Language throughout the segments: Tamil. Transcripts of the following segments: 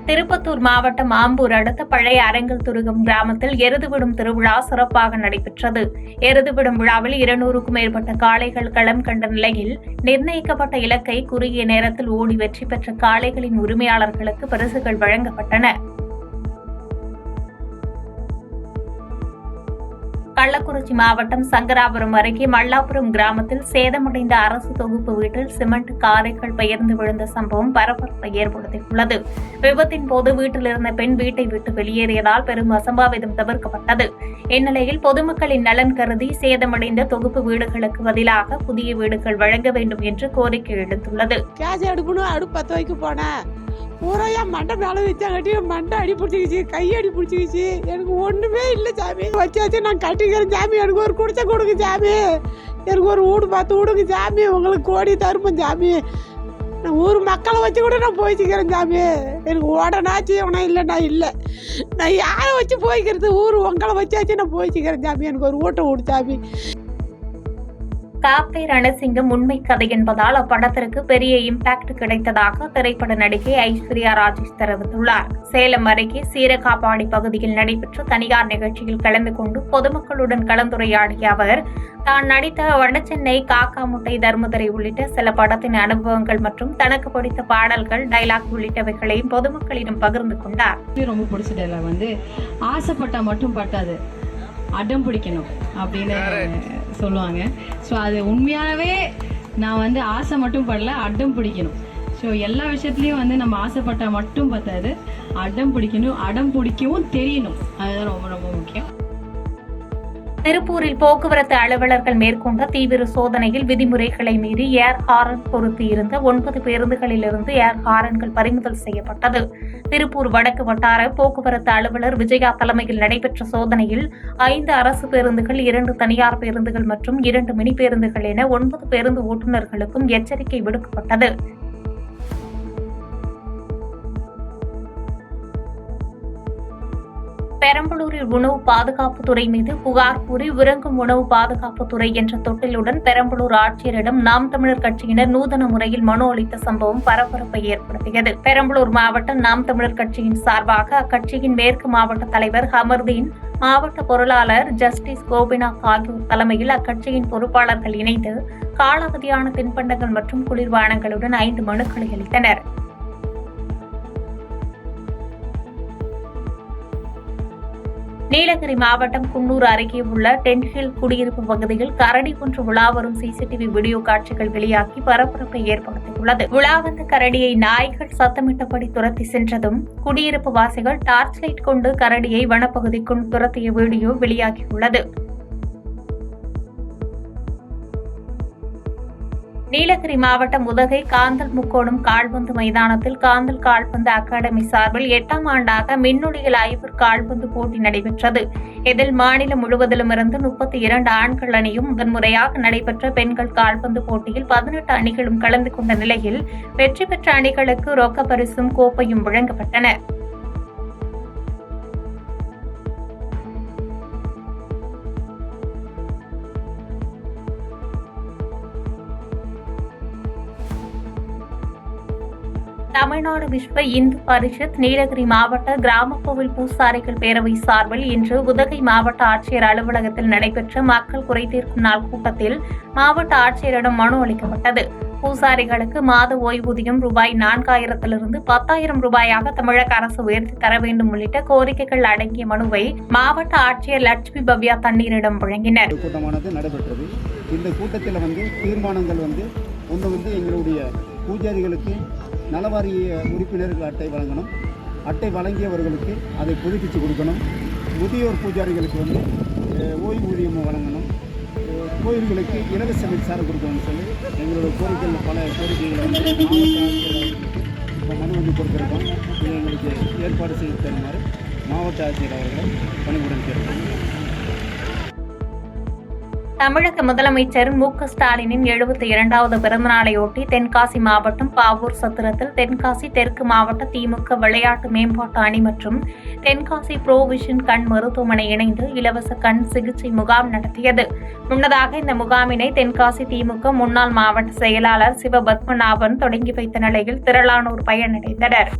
திருப்பத்தூர் மாவட்டம் ஆம்பூர் அடுத்த பழைய அரங்கல் துருகம் கிராமத்தில் எருதுவிடும் திருவிழா சிறப்பாக நடைபெற்றது. எருதுவிடும் விழாவில் 200க்கும் மேற்பட்ட காளைகள் களம் கண்ட நிலையில் நிர்ணயிக்கப்பட்ட இலக்கை குறுகிய நேரத்தில் ஓடி வெற்றி பெற்ற காளைகளின் உரிமையாளர்களுக்கு பரிசுகள் வழங்கப்பட்டன. கள்ளக்குறிச்சி மாவட்டம் சங்கராபுரம் அருகே மல்லாபுரம் கிராமத்தில் சேதமடைந்த அரசு தொகுப்பு வீட்டில் சிமெண்ட் காரைகள் பெயர்ந்து விழுந்த சம்பவம் பரபரப்பை ஏற்படுத்தியுள்ளது. விபத்தின் போது வீட்டில் இருந்த பெண் வீட்டை விட்டு வெளியேறியதால் பெரும் அசம்பாவிதம் தவிர்க்கப்பட்டது. இந்நிலையில் பொதுமக்களின் நலன் கருதி சேதமடைந்த தொகுப்பு வீடுகளுக்கு பதிலாக புதிய வீடுகள் வழங்க வேண்டும் என்று கோரிக்கை எழுந்துள்ளது. பூராயா மண்டை மேலே வச்சா கட்டி மண்டை அடி பிடிச்சிக்கிச்சு, கை அடி பிடிச்சிக்கிச்சு. எனக்கு ஒன்றுமே இல்லை சாமி. வச்சாச்சு நான் கட்டிக்கிறேன் சாமி. எனக்கு ஒரு குடிச்ச கொடுங்க சாமி. எனக்கு ஒரு வீடு பார்த்து விடுங்க சாமி. உங்களுக்கு கோடி தருப்பேன் சாமி. நான் ஊர் மக்களை வச்சு கூட நான் போய்ச்சிக்கிறேன் சாமி. எனக்கு ஓடனாச்சு இவனா இல்லைன்னா இல்லை. நான் யாரை வச்சு போய்க்கிறது? ஊர் உங்களை வச்சாச்சு நான் போய்ச்சிக்கிறேன் சாமி. எனக்கு ஒரு வீட்டை விடு சாமி. காப்பை ரணசிங்கம் உண்மை கதை என்பதால் அப்படத்திற்கு பெரிய இம்பாக்ட் கிடைத்ததாக திரைப்பட நடிகை ஐஸ்வர்யா ராஜேஷ் தெரிவித்துள்ளார். சேலம் அருகே சீரகாப்பாடி பகுதியில் நடைபெற்ற தனியார் நிகழ்ச்சியில் கலந்து கொண்டு பொதுமக்களுடன் கலந்துரையாடிய அவர் தான் நடித்த வடசென்னை, காக்கா முட்டை, தர்மதுரை உள்ளிட்ட சில படத்தின் அனுபவங்கள் மற்றும் தனக்கு பிடித்த பாடல்கள், டைலாக் உள்ளிட்டவைகளையும் பொதுமக்களிடம் பகிர்ந்து கொண்டார். ரொம்ப பிடிச்ச டைலாக் வந்து ஆசைப்பட்டா மட்டும் பட்டாது, அடம் பிடிக்கணும் அப்படின்னு சொல்லுவாங்க. ஸோ அது உண்மையாகவே நான் வந்து ஆசை மட்டும் படல, அடம் பிடிக்கணும். ஸோ எல்லா விஷயத்துலையும் வந்து நம்ம ஆசைப்பட்டால் மட்டும் பத்தாது, அடம் பிடிக்கணும், அடம் பிடிக்கவும் தெரியணும். அதுதான் ரொம்ப ரொம்ப முக்கியம். திருப்பூரில் போக்குவரத்து அலுவலர்கள் மேற்கொண்ட தீவிர சோதனையில் விதிமுறைகளை மீறி ஏர் ஹாரன் பொருத்தி இருந்த 9 பேருந்துகளிலிருந்து ஏர் ஹாரன்கள் பறிமுதல் செய்யப்பட்டது. திருப்பூர் வடக்கு வட்டார போக்குவரத்து அலுவலர் விஜயா தலைமையில் நடைபெற்ற சோதனையில் 5 அரசு பேருந்துகள், 2 தனியார் பேருந்துகள் மற்றும் 2 மினி பேருந்துகள் என 9 பேருந்து ஓட்டுநர்களுக்கும் எச்சரிக்கை விடுக்கப்பட்டது. பெரம்பலூரில் உணவு பாதுகாப்புத்துறை மீது புகார் கூறி உறங்கும் உணவு பாதுகாப்புத்துறை என்ற தொட்டிலுடன் பெரம்பலூர் ஆட்சியரிடம் நாம் தமிழர் கட்சியினர் நூதன முறையில் மனு அளித்த சம்பவம் பரபரப்பை ஏற்படுத்தியது. பெரம்பலூர் மாவட்ட நாம் தமிழர் கட்சியின் சார்பாக அக்கட்சியின் மேற்கு மாவட்ட தலைவர் ஹமர்தீன், மாவட்ட பொருளாளர் ஜஸ்டிஸ் கோபிநாத் ஆகியோர் தலைமையில் அக்கட்சியின் பொறுப்பாளர்கள் இணைந்து காலாவதியான தின்பண்டங்கள் மற்றும் குளிர்பானங்களுடன் 5 மனுக்களை அளித்தனர். நீலகிரி மாவட்டம் குன்னூர் அருகே உள்ள டென்ஹில் குடியிருப்பு பகுதியில் கரடி ஒன்று உலா வரும் சிசிடிவி வீடியோ காட்சிகள் வெளியாகி பரபரப்பை ஏற்படுத்தியுள்ளது. உலா வந்த கரடியை நாய்கள் சத்தமிட்டபடி துரத்தி சென்றதும் குடியிருப்பு வாசிகள் டார்ச் லைட் கொண்டு கரடியை வனப்பகுதிக்குள் துரத்திய வீடியோ வெளியாகியுள்ளது. நீலகிரி மாவட்டம் உதகை காந்தல் முக்கோணம் கால்பந்து மைதானத்தில் காந்தல் கால்பந்து அகாடமி சார்பில் 8ஆம் ஆண்டாக மின்னொலியில் ஐவர் கால்பந்து போட்டி நடைபெற்றது. இதில் மாநிலம் முழுவதிலும் இருந்து 32 ஆண்கள் அணியும், முதன்முறையாக நடைபெற்ற பெண்கள் கால்பந்து போட்டியில் 18 அணிகளும் கலந்து கொண்ட நிலையில் வெற்றி பெற்ற அணிகளுக்கு ரொக்க பரிசும் கோப்பையும் வழங்கப்பட்டன. தமிழ்நாடு விஸ்வ இந்து பரிஷத் நீலகிரி மாவட்ட கிராம கோவில் பூசாரிகள் பேரவை சார்பில் இன்று உதகை மாவட்ட ஆட்சியர் அலுவலகத்தில் நடைபெற்ற மக்கள் குறைதீர்க்கும் நாள் கூட்டத்தில் மாவட்ட ஆட்சியரிடம் மனு அளிக்கப்பட்டது. பூசாரிகளுக்கு மாத ஓய்வூதியம் ரூபாய் 4000 10,000 ரூபாயாக தமிழக அரசு உயர்த்தி தர வேண்டும் உள்ளிட்ட கோரிக்கைகள் அடங்கிய மனுவை மாவட்ட ஆட்சியர் லட்சுமி பவ்யா தண்ணீரிடம் வழங்கினர். கூட்டமானது நடைபெற்றது. இந்த கூட்டத்தில் தீர்மானங்கள் ஒன்று எங்களுடைய பூஜாரிகளுக்கு நலவாரிய உறுப்பினர்கள் அட்டை வழங்கணும். அட்டை வழங்கியவர்களுக்கு அதை புதுப்பித்து கொடுக்கணும். முதியோர் பூஜாரிகளுக்கு ஓய்வூதியம் வழங்கணும். கோயில்களுக்கு இலவச மின்சாரம் கொடுக்கணும்னு சொல்லி எங்களோட கோரிக்கைகள் பல கோரிக்கைகளை இப்போ மனு கொடுத்துருக்கோம். இதை எங்களுக்கு ஏற்பாடு செய்து தருமாறு மாவட்ட ஆட்சியர் அவர்களை பணிவுடன் கேட்கிறோம். தமிழக முதலமைச்சர் மு.க.ஸ்டாலினின் 72வது பிறந்தநாளையொட்டி தென்காசி மாவட்டம் பாவூர் சத்திரத்தில் தென்காசி தெற்கு மாவட்ட திமுக விளையாட்டு மேம்பாட்டு அணி மற்றும் தென்காசி புரோவிஷன் கண் மருத்துவமனை இணைந்து இலவச கண் சிகிச்சை முகாம் நடத்தியது. முன்னதாக இந்த முகாமினை தென்காசி திமுக முன்னாள் மாவட்ட செயலாளர் சிவபத்மநாபன் தொடங்கி வைத்த நிலையில் திரளானோர் பயனடைந்தனர்.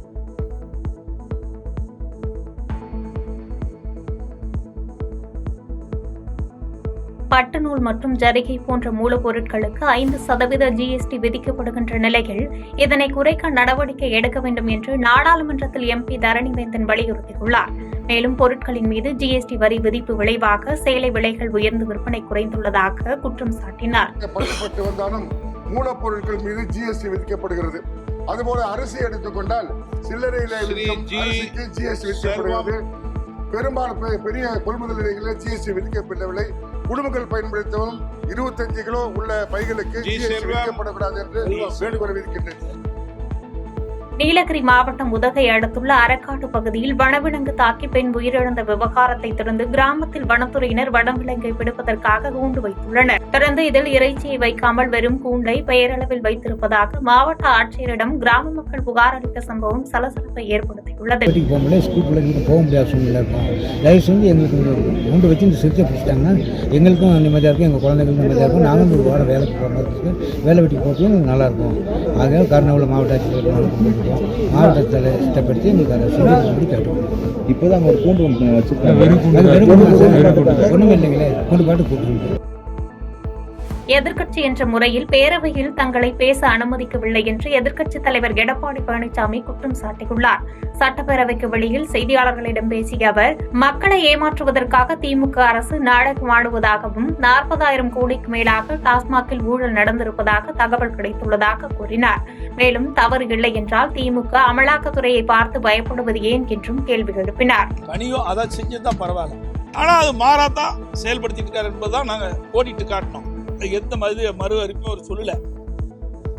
பட்டு நூல் மற்றும் ஜரிகை போன்ற மூலப்பொருட்களுக்கு 5% GST விதிக்கப்படுகின்ற நிலையில் இதனை குறைக்க நடவடிக்கை எடுக்க வேண்டும் என்று நாடாளுமன்றத்தில் MP தரணிவேந்தன் வலியுறுத்தியுள்ளார். மேலும் பொருட்களின் மீது GST வரி விதிப்பு விளைவாக சேலை விலைகள் உயர்ந்து விற்பனை குறைந்துள்ளதாக குற்றம் சாட்டினார். மூலப்பொருட்கள் மீது GST விதிக்கப்படுகிறது. அதுபோல அரிசி எடுத்துக்கொண்டால் சில்லறையில அரிசிக்கு GST விதிக்கப்படுகிறது. பெரும்பாலும் பெரிய கொள்முதல் நிலையங்களில் GST விதிக்கப்படவில்லை. குடும்பங்கள் பயன்படுத்தவும் 25 கிலோ உள்ள பைகளுக்கு GST விதிக்கப்படக்கூடாது என்று வேண்டுகோள் விதிக்கின்றனர். நீலகிரி மாவட்டம் உதகை அடுத்துள்ள அரக்காட்டு பகுதியில் வனவிலங்கு தாக்கி பெண் உயிரிழந்த விவகாரத்தை தொடர்ந்து கிராமத்தில் வனத்துறையினர் வனவிலங்கை பிடிப்பதற்காக கூண்டு வைத்துள்ளனர். தொடர்ந்து இதில் இறைச்சியை வைக்காமல் வெறும் கூண்டை பெயரளவில் வைத்திருப்பதாக மாவட்ட ஆட்சியரிடம் கிராம மக்கள் புகார் அளித்த சம்பவம் சலசலப்பை ஏற்படுத்தியுள்ளது. போக முடியாத சூழ்நிலை இருக்கும். தயவு செஞ்சு எங்களுக்கு கூண்டு வச்சு இந்த சிறுத்தை பிடிச்சிட்டாங்கன்னா எங்களுக்கும் நிம்மதியாக இருக்கும், எங்கள் குழந்தைகளுக்கும் நிம்மதியாக இருக்கும். நாங்களும் ஒரு வாரம் வேலைக்கு போகிறதுக்கு வேலை வெட்டி போகிறதுக்கு நல்லாயிருக்கும். ஆக கர்நாடக மாவட்ட ஆட்சியர் மாவட்டத்தில் இஷ்டப்படுத்தி எங்களுக்கு அதை சொல்லி கேட்டுக்கணும். இப்போதான் ஒரு கூண்டு ஒன்றும் இல்லைங்களே, கூண்டு பாட்டு கூப்பிட்டு எதிர்க்கட்சி என்ற முறையில் பேரவையில் தங்களை பேச அனுமதிக்கவில்லை என்று எதிர்க்கட்சித் தலைவர் எடப்பாடி பழனிசாமி குற்றம் சாட்டியுள்ளார். சட்டப்பேரவைக்கு வெளியில் செய்தியாளர்களிடம் பேசிய அவர், மக்களை ஏமாற்றுவதற்காக திமுக அரசு நாடகம் ஆடுவதாகவும் 40,000 கோடிக்கு மேலாக டாஸ்மாகில் ஊழல் நடந்திருப்பதாக தகவல் கிடைத்துள்ளதாக கூறினார். மேலும் தவறு இல்லை என்றால் திமுக அமலாக்கத்துறையை பார்த்து பயப்படுவது ஏன் என்றும் கேள்வி எழுப்பினார். அதை செஞ்சதுதான் பரவாயில்ல, ஆனா அது மாறாதான் செயல்படுத்திட்டு இருக்காரு என்பதுதான் நாங்க ஓடிட்டு காட்டணும். எந்த மறு அறிவிப்பும் அவர் சொல்லல.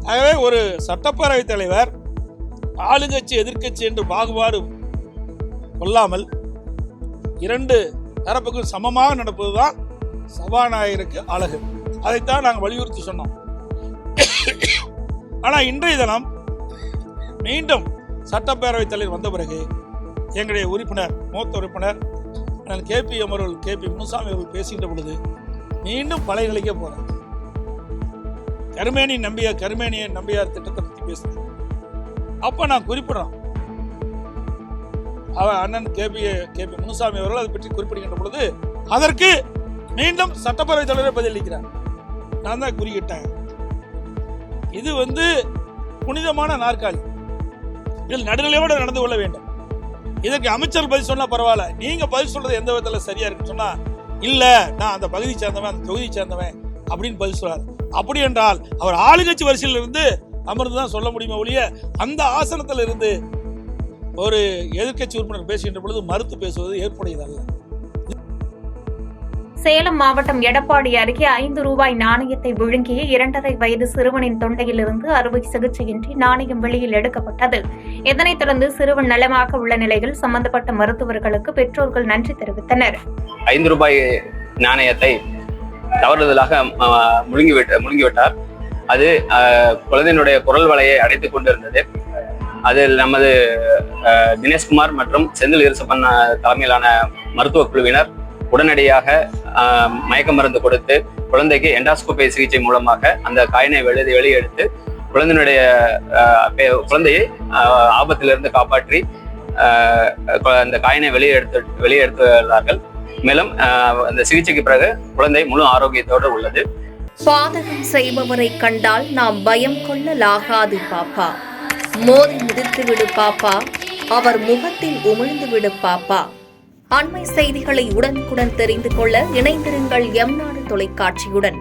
ஆகவே ஒரு சட்டப்பேரவை தலைவர் ஆளுங்கட்சி எதிர்க்கட்சி என்று பாகுபாடு கொள்ளாமல் 2 தரப்புக்கும் சமமாக நடப்பதுதான் சபாநாயகருக்கு அழகு. அதைத்தான் நாங்கள் வலியுறுத்தி சொன்னோம். ஆனா இன்றைய தினம் மீண்டும் சட்டப்பேரவை தலைவர் வந்த பிறகு எங்களுடைய உறுப்பினர் மூத்த உறுப்பினர் KP முனுசாமி அவர்கள் பேசுகின்ற பொழுது மீண்டும் பழைய நிலைக்கே போறார். கருமேனிய நம்பியார் திட்டத்தை பற்றி பேசுறேன். அப்ப நான் குறிப்பிடுறோம், அண்ணன் KP முனுசாமி அவர்கள் அதை பற்றி குறிப்பிடுகின்ற பொழுது அதற்கு மீண்டும் சட்டப்பேரவை தலைவரை பதிலளிக்கிறார். நான் தான் குறிக்கிட்டேன், இது புனிதமான நாற்காலி, இதில் நடுநிலையோடு நடந்து கொள்ள வேண்டும். இதற்கு அமைச்சர் பதில் சொன்னா பரவாயில்ல, நீங்க பதில் சொல்றது எந்த விதத்துல சரியா இருக்குன்னு சொன்னா, இல்ல நான் அந்த பகுதியை சேர்ந்தவன், அந்த தொகுதியை சேர்ந்தவன் அப்படின்னு பதில் சொல்றாரு. அப்படி என்றால் அவர் ஆளுங்கட்சி வரிசையில் இருந்து அமர்ந்துதான் சொல்ல முடியுமே ஒழிய அந்த ஆசனத்தில் இருந்து ஒரு எதிர்க்கட்சி உறுப்பினர் பேசுகின்ற பொழுது மறுத்து பேசுவது ஏற்புடையதல்ல. சேலம் மாவட்டம் எடப்பாடி அருகே 5 ரூபாய் நாணயத்தை விழுங்கிய 2.5 வயது சிறுவனின் தொண்டையிலிருந்து அறுவை சிகிச்சையின்றி நாணயம் வெளியில் எடுக்கப்பட்டது. இதனைத் தொடர்ந்து சிறுவன் நலமாக உள்ள நிலையில் சம்பந்தப்பட்ட மருத்துவர்களுக்கு பெற்றோர்கள் நன்றி தெரிவித்தனர். 5 ரூபாய் நாணயத்தை தவறுதலாக முழுங்கிவிட்டார். அது குழந்தையினுடைய குரல் வலையை அடைத்துக் கொண்டிருந்தது. அதில் நமது தினேஷ்குமார் மற்றும் செந்தில் ஈரசப்பன் தலைமையிலான மருத்துவ குழுவினர் உடனடியாக மயக்க மருந்து கொடுத்து குழந்தைக்கு எண்டாஸ்கோபி சிகிச்சை மூலமாக அந்த காயினை வெளியெடுத்து குழந்தையை ஆபத்திலிருந்து காப்பாற்றி அந்த காயினை வெளியெடுத்துள்ளார்கள். மேலும் அந்த சிகிச்சைக்கு பிறகு குழந்தை முழு ஆரோக்கியத்தோடு உள்ளது. பாதகம் செய்பவரை கண்டால் நாம் பயம் கொள்ளலாகாது பாப்பா. மோதி மிதித்து விடு பாப்பா, அவர் முகத்தில் உமிழ்ந்து விடு பாப்பா. அண்மை செய்திகளை உடனுக்குடன் தெரிந்து கொள்ள இணைந்திருங்கள் எம் நாடு தொலைக்காட்சியுடன்.